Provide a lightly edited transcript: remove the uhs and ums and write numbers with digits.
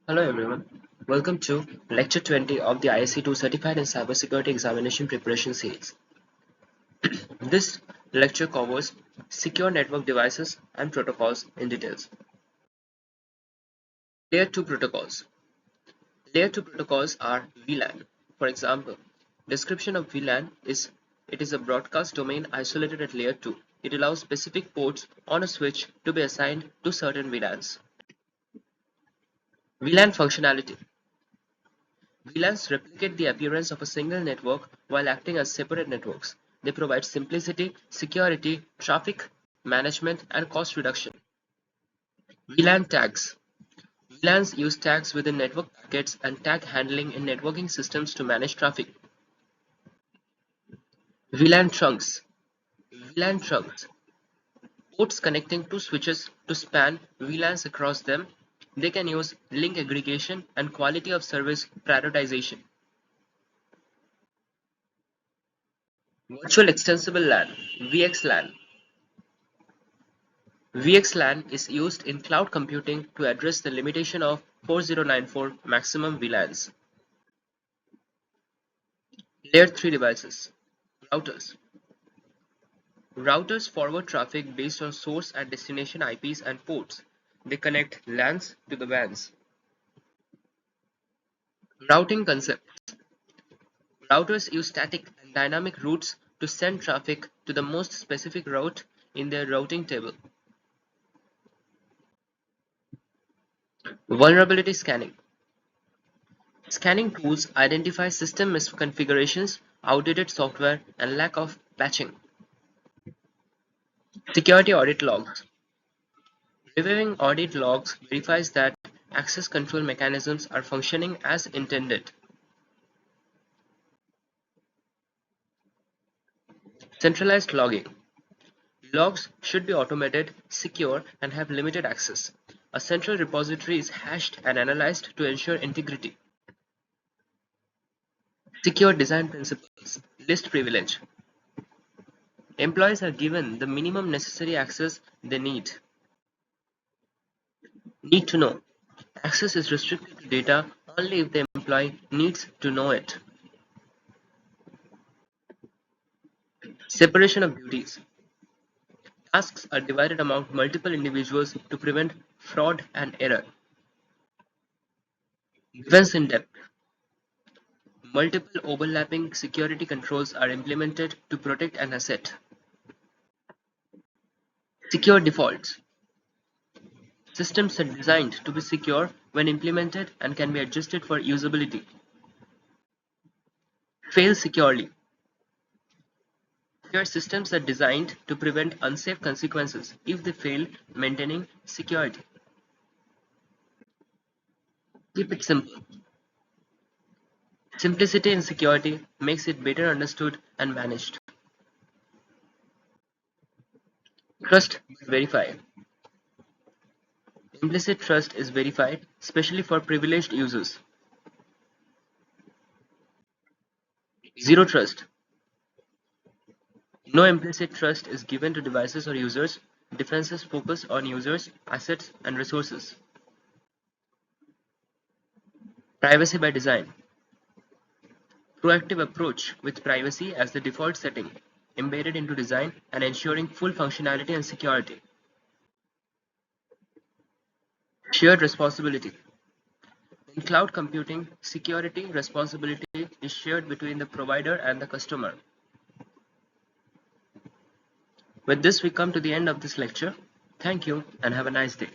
Hello everyone, welcome to Lecture 20 of the ISC2 Certified in Cybersecurity Examination Preparation Series. This lecture covers secure network devices and protocols in details. Layer 2 protocols. Layer 2 protocols are VLAN. For example, description of VLAN is it is a broadcast domain isolated at layer 2. It allows specific ports on a switch to be assigned to certain VLANs. VLAN functionality. VLANs replicate the appearance of a single network while acting as separate networks. They provide simplicity, security, traffic management, and cost reduction. VLAN tags. VLANs use tags within network packets and tag handling in networking systems to manage traffic. VLAN trunks. VLAN trunks. Ports connecting two switches to span VLANs across them. They can use link aggregation and quality of service prioritization. Virtual Extensible LAN (VXLAN). VXLAN is used in cloud computing to address the limitation of 4094 maximum VLANs. Layer 3 devices. Routers. Routers forward traffic based on source and destination IPs and ports. They connect LANs to the WANs. Routing concept. Routers use static and dynamic routes to send traffic to the most specific route in their routing table. Vulnerability scanning. Scanning tools identify system misconfigurations, outdated software, and lack of patching. Security audit logs. Reviewing audit logs verifies that access control mechanisms are functioning as intended. Centralized logging. Logs should be automated, secure, and have limited access. A central repository is hashed and analyzed to ensure integrity. Secure design principles. List privilege. Employees are given the minimum necessary access they need. Need to know. Access is restricted to data only if the employee needs to know it. Separation of duties. Tasks are divided among multiple individuals to prevent fraud and error. Defense in depth. Multiple overlapping security controls are implemented to protect an asset. Secure defaults. Systems are designed to be secure when implemented and can be adjusted for usability. Fail securely. Secure systems are designed to prevent unsafe consequences if they fail maintaining security. Keep it simple. Simplicity in security makes it better understood and managed. Trust but verify. Implicit trust is verified, especially for privileged users. Zero trust. No implicit trust is given to devices or users. Defenses focus on users, assets, and resources. Privacy by design. Proactive approach with privacy as the default setting, embedded into design and ensuring full functionality and security. Shared responsibility. In cloud computing, security responsibility is shared between the provider and the customer. With this, we come to the end of this lecture. Thank you and have a nice day.